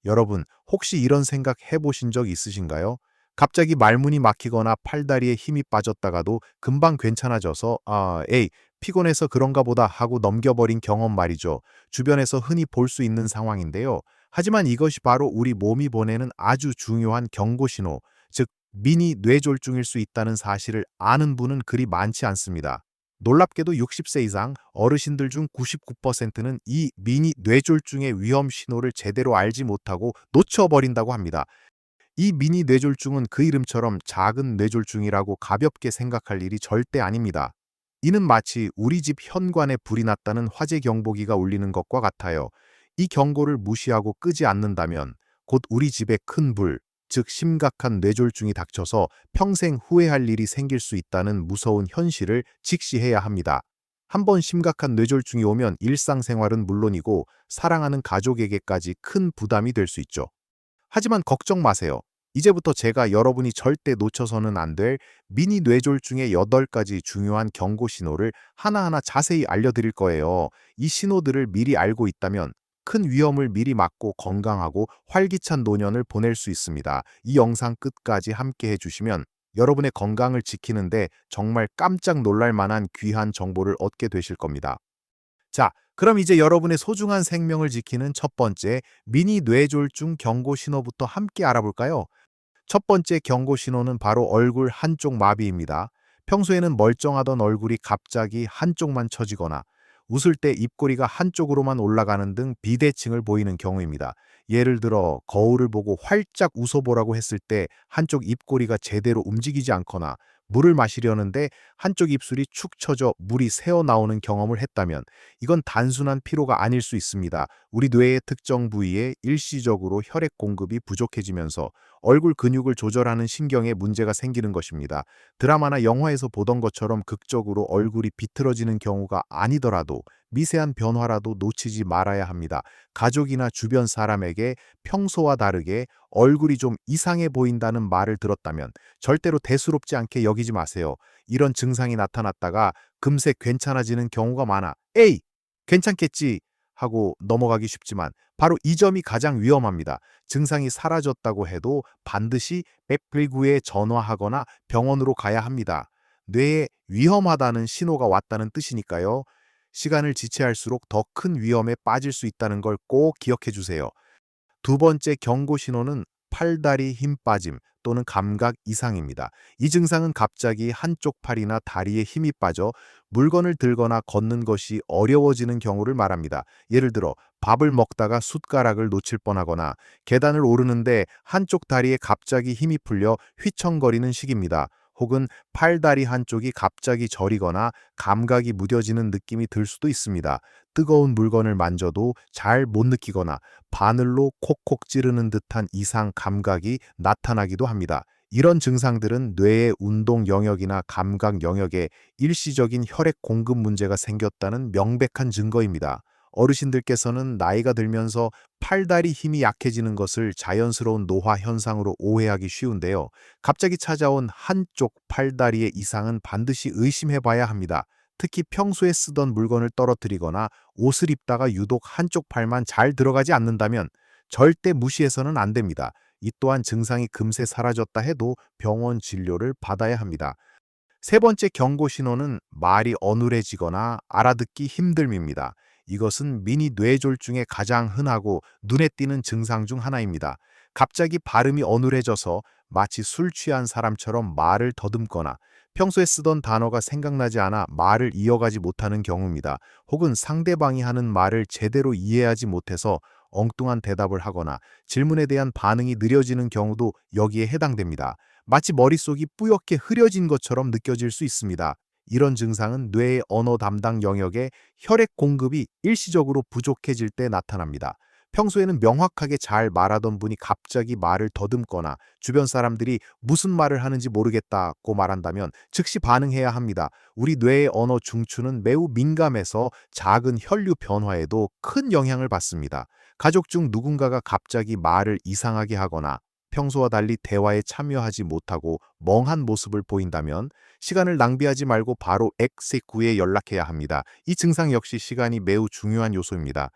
여러분, 혹시 이런 생각 해보신 적 있으신가요? 갑자기 말문이 막히거나 팔다리에 힘이 빠졌다가도 금방 괜찮아져서 에이, 피곤해서 그런가 보다 하고 넘겨버린 경험 말이죠. 주변에서 흔히 볼 수 있는 상황인데요. 하지만 이것이 바로 우리 몸이 보내는 아주 중요한 경고 신호, 즉 미니 뇌졸중일 수 있다는 사실을 아는 분은 그리 많지 않습니다. 놀랍게도 60세 이상 어르신들 중 99%는 이 미니 뇌졸중의 위험 신호를 제대로 알지 못하고 놓쳐버린다고 합니다. 이 미니 뇌졸중은 그 이름처럼 작은 뇌졸중이라고 가볍게 생각할 일이 절대 아닙니다. 이는 마치 우리 집 현관에 불이 났다는 화재 경보기가 울리는 것과 같아요. 이 경고를 무시하고 끄지 않는다면 곧 우리 집에 큰 불, 즉 심각한 뇌졸중이 닥쳐서 평생 후회할 일이 생길 수 있다는 무서운 현실을 직시해야 합니다. 한번 심각한 뇌졸중이 오면 일상생활은 물론이고 사랑하는 가족에게까지 큰 부담이 될 수 있죠. 하지만 걱정 마세요. 이제부터 제가 여러분이 절대 놓쳐서는 안 될 미니 뇌졸중의 8가지 중요한 경고 신호를 하나하나 자세히 알려드릴 거예요. 이 신호들을 미리 알고 있다면 큰 위험을 미리 막고 건강하고 활기찬 노년을 보낼 수 있습니다. 이 영상 끝까지 함께 해주시면 여러분의 건강을 지키는데 정말 깜짝 놀랄 만한 귀한 정보를 얻게 되실 겁니다. 자, 그럼 이제 여러분의 소중한 생명을 지키는 첫 번째 미니 뇌졸중 경고 신호부터 함께 알아볼까요? 첫 번째 경고 신호는 바로 얼굴 한쪽 마비입니다. 평소에는 멀쩡하던 얼굴이 갑자기 한쪽만 처지거나 웃을 때 입꼬리가 한쪽으로만 올라가는 등 비대칭을 보이는 경우입니다. 예를 들어 거울을 보고 활짝 웃어보라고 했을 때 한쪽 입꼬리가 제대로 움직이지 않거나 물을 마시려는데 한쪽 입술이 축 처져 물이 새어나오는 경험을 했다면 이건 단순한 피로가 아닐 수 있습니다. 우리 뇌의 특정 부위에 일시적으로 혈액 공급이 부족해지면서 얼굴 근육을 조절하는 신경에 문제가 생기는 것입니다. 드라마나 영화에서 보던 것처럼 극적으로 얼굴이 비틀어지는 경우가 아니더라도 미세한 변화라도 놓치지 말아야 합니다. 가족이나 주변 사람에게 평소와 다르게 얼굴이 좀 이상해 보인다는 말을 들었다면 절대로 대수롭지 않게 여기지 마세요. 이런 증상이 나타났다가 금세 괜찮아지는 경우가 많아. 에이, 괜찮겠지 하고 넘어가기 쉽지만 바로 이 점이 가장 위험합니다. 증상이 사라졌다고 해도 반드시 119에 전화하거나 병원으로 가야 합니다. 뇌에 위험하다는 신호가 왔다는 뜻이니까요. 시간을 지체할수록 더 큰 위험에 빠질 수 있다는 걸 꼭 기억해 주세요. 두 번째 경고 신호는 팔다리 힘 빠짐 또는 감각 이상입니다. 이 증상은 갑자기 한쪽 팔이나 다리에 힘이 빠져 물건을 들거나 걷는 것이 어려워지는 경우를 말합니다. 예를 들어 밥을 먹다가 숟가락을 놓칠 뻔하거나 계단을 오르는데 한쪽 다리에 갑자기 힘이 풀려 휘청거리는 식입니다. 혹은 팔다리 한쪽이 갑자기 저리거나 감각이 무뎌지는 느낌이 들 수도 있습니다. 뜨거운 물건을 만져도 잘 못 느끼거나 바늘로 콕콕 찌르는 듯한 이상 감각이 나타나기도 합니다. 이런 증상들은 뇌의 운동 영역이나 감각 영역에 일시적인 혈액 공급 문제가 생겼다는 명백한 증거입니다. 어르신들께서는 나이가 들면서 팔다리 힘이 약해지는 것을 자연스러운 노화 현상으로 오해하기 쉬운데요. 갑자기 찾아온 한쪽 팔다리의 이상은 반드시 의심해 봐야 합니다. 특히 평소에 쓰던 물건을 떨어뜨리거나 옷을 입다가 유독 한쪽 팔만 잘 들어가지 않는다면 절대 무시해서는 안 됩니다. 이 또한 증상이 금세 사라졌다 해도 병원 진료를 받아야 합니다. 세 번째 경고 신호는 말이 어눌해지거나 알아듣기 힘듦입니다. 이것은 미니 뇌졸중의 가장 흔하고 눈에 띄는 증상 중 하나입니다. 갑자기 발음이 어눌해져서 마치 술 취한 사람처럼 말을 더듬거나 평소에 쓰던 단어가 생각나지 않아 말을 이어가지 못하는 경우입니다. 혹은 상대방이 하는 말을 제대로 이해하지 못해서 엉뚱한 대답을 하거나 질문에 대한 반응이 느려지는 경우도 여기에 해당됩니다. 마치 머릿속이 뿌옇게 흐려진 것처럼 느껴질 수 있습니다. 이런 증상은 뇌의 언어 담당 영역에 혈액 공급이 일시적으로 부족해질 때 나타납니다. 평소에는 명확하게 잘 말하던 분이 갑자기 말을 더듬거나 주변 사람들이 무슨 말을 하는지 모르겠다고 말한다면 즉시 반응해야 합니다. 우리 뇌의 언어 중추는 매우 민감해서 작은 혈류 변화에도 큰 영향을 받습니다. 가족 중 누군가가 갑자기 말을 이상하게 하거나 평소와 달리 대화에 참여하지 못하고 멍한 모습을 보인다면 시간을 낭비하지 말고 바로 119에 연락해야 합니다. 이 증상 역시 시간이 매우 중요한 요소입니다.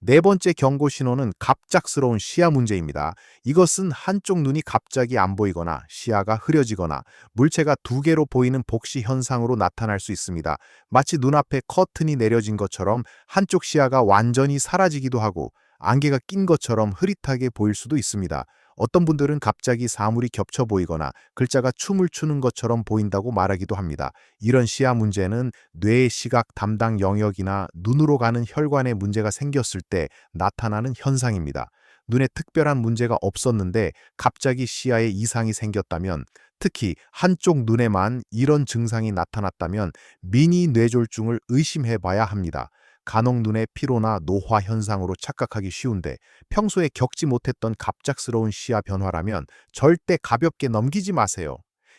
네 번째 경고 신호는 갑작스러운 시야 문제입니다. 이것은 한쪽 눈이 갑자기 안 보이거나 시야가 흐려지거나 물체가 두 개로 보이는 복시 현상으로 나타날 수 있습니다. 마치 눈앞에 커튼이 내려진 것처럼 한쪽 시야가 완전히 사라지기도 하고 안개가 낀 것처럼 흐릿하게 보일 수도 있습니다. 어떤 분들은 갑자기 사물이 겹쳐 보이거나 글자가 춤을 추는 것처럼 보인다고 말하기도 합니다. 이런 시야 문제는 뇌의 시각 담당 영역이나 눈으로 가는 혈관에 문제가 생겼을 때 나타나는 현상입니다. 눈에 특별한 문제가 없었는데 갑자기 시야에 이상이 생겼다면, 특히 한쪽 눈에만 이런 증상이 나타났다면 미니 뇌졸중을 의심해 봐야 합니다. 간혹 눈의 피로나 노화 현상으로 착각하기 쉬운데, 평소에 겪지 못했던 갑작스러운 시야 변화라면 절대 가볍게 넘기지 마세요.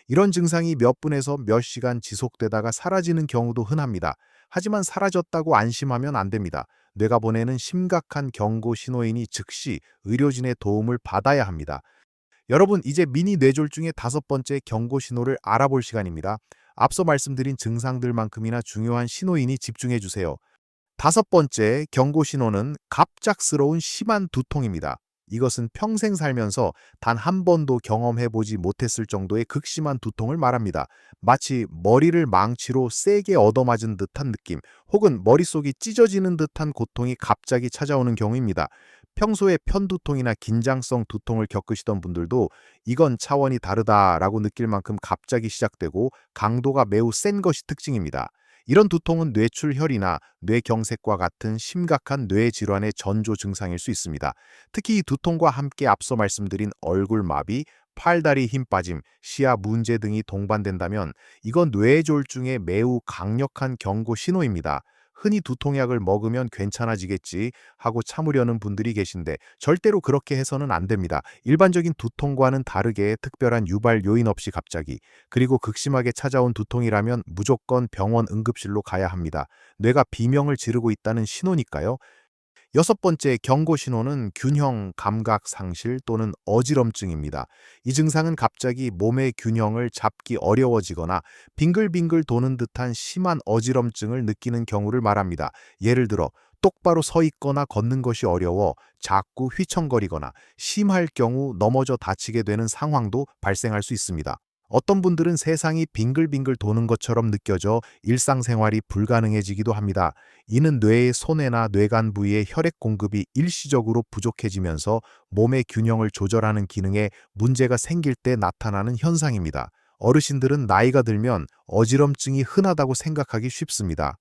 이런 증상이 몇 분에서 몇 시간 지속되다가 사라지는 경우도 흔합니다. 하지만 사라졌다고 안심하면 안 됩니다. 뇌가 보내는 심각한 경고 신호이니 즉시 의료진의 도움을 받아야 합니다. 여러분, 이제 미니 뇌졸중의 다섯 번째 경고 신호를 알아볼 시간입니다. 앞서 말씀드린 증상들만큼이나 중요한 신호이니 집중해 주세요. 다섯 번째 경고 신호는 갑작스러운 심한 두통입니다. 이것은 평생 살면서 단 한 번도 경험해보지 못했을 정도의 극심한 두통을 말합니다. 마치 머리를 망치로 세게 얻어맞은 듯한 느낌, 혹은 머릿속이 찢어지는 듯한 고통이 갑자기 찾아오는 경우입니다. 평소에 편두통이나 긴장성 두통을 겪으시던 분들도 이건 차원이 다르다라고 느낄 만큼 갑자기 시작되고 강도가 매우 센 것이 특징입니다. 이런 두통은 뇌출혈이나 뇌경색과 같은 심각한 뇌질환의 전조 증상일 수 있습니다. 특히 이 두통과 함께 앞서 말씀드린 얼굴마비, 팔다리 힘 빠짐, 시야 문제 등이 동반된다면 이건 뇌졸중의 매우 강력한 경고 신호입니다. 흔히 두통약을 먹으면 괜찮아지겠지 하고 참으려는 분들이 계신데 절대로 그렇게 해서는 안 됩니다. 일반적인 두통과는 다르게 특별한 유발 요인 없이 갑자기, 그리고 극심하게 찾아온 두통이라면 무조건 병원 응급실로 가야 합니다. 뇌가 비명을 지르고 있다는 신호니까요. 여섯 번째 경고 신호는 균형 감각 상실 또는 어지럼증입니다. 이 증상은 갑자기 몸의 균형을 잡기 어려워지거나 빙글빙글 도는 듯한 심한 어지럼증을 느끼는 경우를 말합니다. 예를 들어 똑바로 서 있거나 걷는 것이 어려워 자꾸 휘청거리거나, 심할 경우 넘어져 다치게 되는 상황도 발생할 수 있습니다. 어떤 분들은 세상이 빙글빙글 도는 것처럼 느껴져 일상생활이 불가능해지기도 합니다. 이는 뇌의 소뇌나 뇌간 부위의 혈액 공급이 일시적으로 부족해지면서 몸의 균형을 조절하는 기능에 문제가 생길 때 나타나는 현상입니다. 어르신들은 나이가 들면 어지럼증이 흔하다고 생각하기 쉽습니다.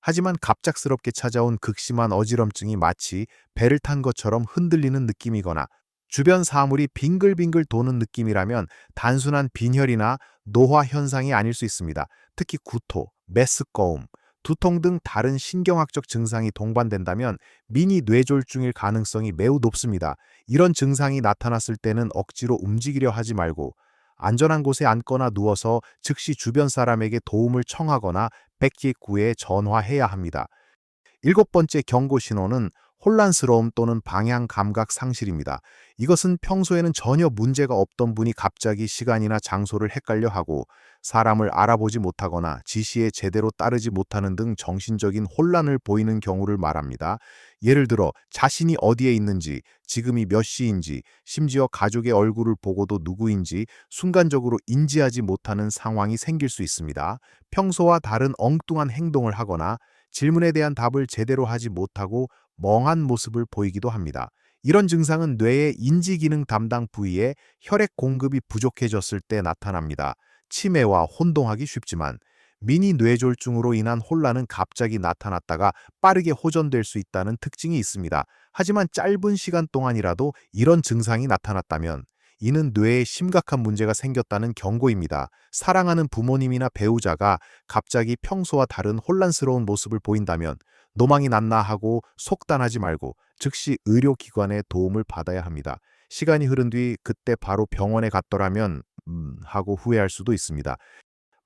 하지만 갑작스럽게 찾아온 극심한 어지럼증이 마치 배를 탄 것처럼 흔들리는 느낌이거나 주변 사물이 빙글빙글 도는 느낌이라면 단순한 빈혈이나 노화 현상이 아닐 수 있습니다. 특히 구토, 메스꺼움, 두통 등 다른 신경학적 증상이 동반된다면 미니 뇌졸중일 가능성이 매우 높습니다. 이런 증상이 나타났을 때는 억지로 움직이려 하지 말고 안전한 곳에 앉거나 누워서 즉시 주변 사람에게 도움을 청하거나 119에 전화해야 합니다. 일곱 번째 경고 신호는 혼란스러움 또는 방향 감각 상실입니다. 이것은 평소에는 전혀 문제가 없던 분이 갑자기 시간이나 장소를 헷갈려 하고 사람을 알아보지 못하거나 지시에 제대로 따르지 못하는 등 정신적인 혼란을 보이는 경우를 말합니다. 예를 들어 자신이 어디에 있는지, 지금이 몇 시인지, 심지어 가족의 얼굴을 보고도 누구인지 순간적으로 인지하지 못하는 상황이 생길 수 있습니다. 평소와 다른 엉뚱한 행동을 하거나 질문에 대한 답을 제대로 하지 못하고 멍한 모습을 보이기도 합니다. 이런 증상은 뇌의 인지기능 담당 부위에 혈액 공급이 부족해졌을 때 나타납니다. 치매와 혼동하기 쉽지만 미니 뇌졸중으로 인한 혼란은 갑자기 나타났다가 빠르게 호전될 수 있다는 특징이 있습니다. 하지만 짧은 시간 동안이라도 이런 증상이 나타났다면 이는 뇌에 심각한 문제가 생겼다는 경고입니다. 사랑하는 부모님이나 배우자가 갑자기 평소와 다른 혼란스러운 모습을 보인다면 노망이 났나 하고 속단하지 말고 즉시 의료기관의 도움을 받아야 합니다. 시간이 흐른 뒤 그때 바로 병원에 갔더라면 하고 후회할 수도 있습니다.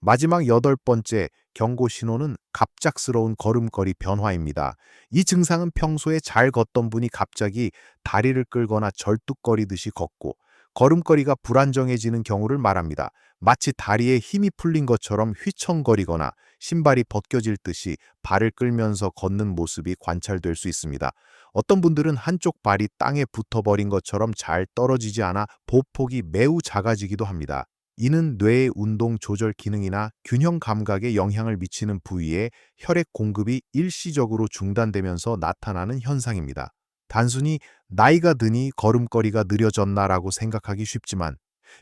마지막 여덟 번째 경고 신호는 갑작스러운 걸음걸이 변화입니다. 이 증상은 평소에 잘 걷던 분이 갑자기 다리를 끌거나 절뚝거리듯이 걷고 걸음걸이가 불안정해지는 경우를 말합니다. 마치 다리에 힘이 풀린 것처럼 휘청거리거나 신발이 벗겨질 듯이 발을 끌면서 걷는 모습이 관찰될 수 있습니다. 어떤 분들은 한쪽 발이 땅에 붙어버린 것처럼 잘 떨어지지 않아 보폭이 매우 작아지기도 합니다. 이는 뇌의 운동 조절 기능이나 균형 감각에 영향을 미치는 부위에 혈액 공급이 일시적으로 중단되면서 나타나는 현상입니다. 단순히 나이가 드니 걸음걸이가 느려졌나라고 생각하기 쉽지만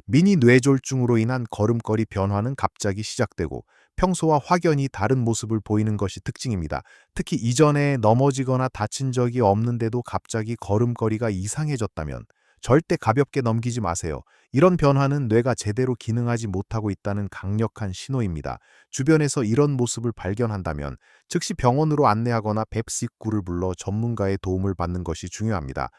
미니 뇌졸중으로 인한 걸음걸이 변화는 갑자기 시작되고 평소와 확연히 다른 모습을 보이는 것이 특징입니다. 특히 이전에 넘어지거나 다친 적이 없는데도 갑자기 걸음걸이가 이상해졌다면 절대 가볍게 넘기지 마세요. 이런 변화는 뇌가 제대로 기능하지 못하고 있다는 강력한 신호입니다. 주변에서 이런 모습을 발견한다면 즉시 병원으로 안내하거나 119를 불러 전문가의 도움을 받는 것이 중요합니다.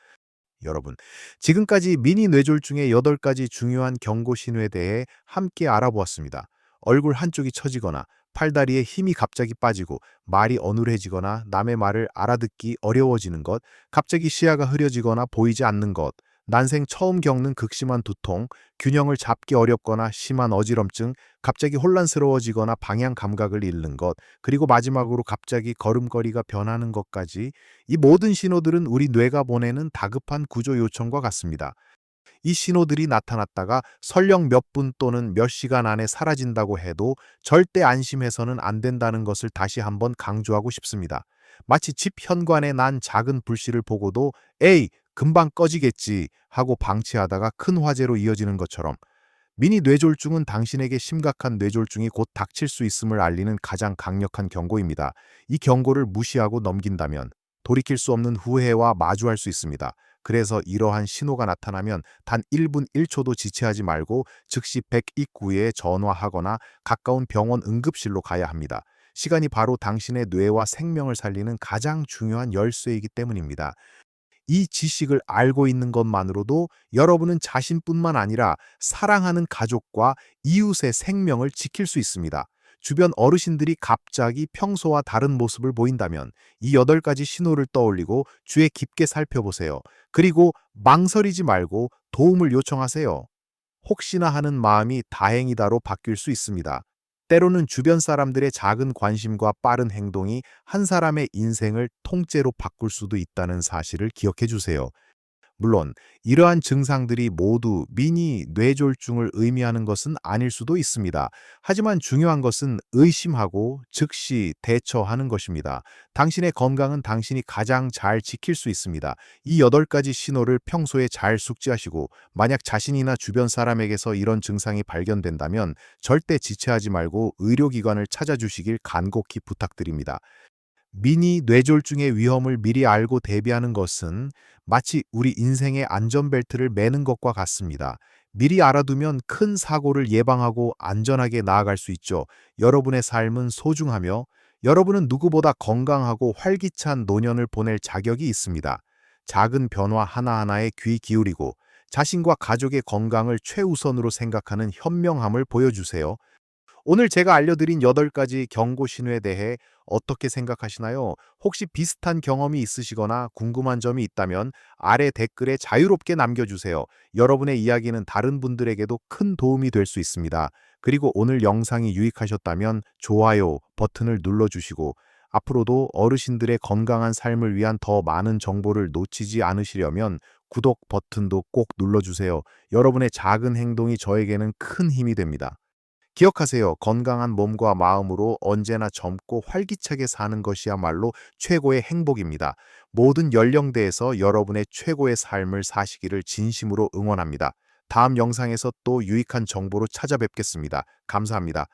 여러분, 지금까지 미니 뇌졸중의 8가지 중요한 경고 신호에 대해 함께 알아보았습니다. 얼굴 한쪽이 처지거나 팔다리에 힘이 갑자기 빠지고 말이 어눌해지거나 남의 말을 알아듣기 어려워지는 것, 갑자기 시야가 흐려지거나 보이지 않는 것, 난생 처음 겪는 극심한 두통, 균형을 잡기 어렵거나 심한 어지럼증, 갑자기 혼란스러워지거나 방향 감각을 잃는 것, 그리고 마지막으로 갑자기 걸음걸이가 변하는 것까지 이 모든 신호들은 우리 뇌가 보내는 다급한 구조 요청과 같습니다. 이 신호들이 나타났다가 설령 몇 분 또는 몇 시간 안에 사라진다고 해도 절대 안심해서는 안 된다는 것을 다시 한번 강조하고 싶습니다. 마치 집 현관에 난 작은 불씨를 보고도 에이, 금방 꺼지겠지 하고 방치하다가 큰 화재로 이어지는 것처럼 미니 뇌졸중은 당신에게 심각한 뇌졸중이 곧 닥칠 수 있음을 알리는 가장 강력한 경고입니다. 이 경고를 무시하고 넘긴다면 돌이킬 수 없는 후회와 마주할 수 있습니다. 그래서 이러한 신호가 나타나면 단 1분 1초도 지체하지 말고 즉시 119에 전화하거나 가까운 병원 응급실로 가야 합니다. 시간이 바로 당신의 뇌와 생명을 살리는 가장 중요한 열쇠이기 때문입니다. 이 지식을 알고 있는 것만으로도 여러분은 자신뿐만 아니라 사랑하는 가족과 이웃의 생명을 지킬 수 있습니다. 주변 어르신들이 갑자기 평소와 다른 모습을 보인다면 이 8가지 신호를 떠올리고 주의 깊게 살펴보세요. 그리고 망설이지 말고 도움을 요청하세요. 혹시나 하는 마음이 다행이다로 바뀔 수 있습니다. 때로는 주변 사람들의 작은 관심과 빠른 행동이 한 사람의 인생을 통째로 바꿀 수도 있다는 사실을 기억해 주세요. 물론 이러한 증상들이 모두 미니 뇌졸중을 의미하는 것은 아닐 수도 있습니다. 하지만 중요한 것은 의심하고 즉시 대처하는 것입니다. 당신의 건강은 당신이 가장 잘 지킬 수 있습니다. 이 8가지 신호를 평소에 잘 숙지하시고 만약 자신이나 주변 사람에게서 이런 증상이 발견된다면 절대 지체하지 말고 의료기관을 찾아주시길 간곡히 부탁드립니다. 미니 뇌졸중의 위험을 미리 알고 대비하는 것은 마치 우리 인생의 안전벨트를 매는 것과 같습니다. 미리 알아두면 큰 사고를 예방하고 안전하게 나아갈 수 있죠. 여러분의 삶은 소중하며 여러분은 누구보다 건강하고 활기찬 노년을 보낼 자격이 있습니다. 작은 변화 하나하나에 귀 기울이고 자신과 가족의 건강을 최우선으로 생각하는 현명함을 보여주세요. 오늘 제가 알려드린 8가지 경고 신호에 대해 어떻게 생각하시나요? 혹시 비슷한 경험이 있으시거나 궁금한 점이 있다면 아래 댓글에 자유롭게 남겨주세요. 여러분의 이야기는 다른 분들에게도 큰 도움이 될 수 있습니다. 그리고 오늘 영상이 유익하셨다면 좋아요 버튼을 눌러주시고 앞으로도 어르신들의 건강한 삶을 위한 더 많은 정보를 놓치지 않으시려면 구독 버튼도 꼭 눌러주세요. 여러분의 작은 행동이 저에게는 큰 힘이 됩니다. 기억하세요. 건강한 몸과 마음으로 언제나 젊고 활기차게 사는 것이야말로 최고의 행복입니다. 모든 연령대에서 여러분의 최고의 삶을 사시기를 진심으로 응원합니다. 다음 영상에서 또 유익한 정보로 찾아뵙겠습니다. 감사합니다.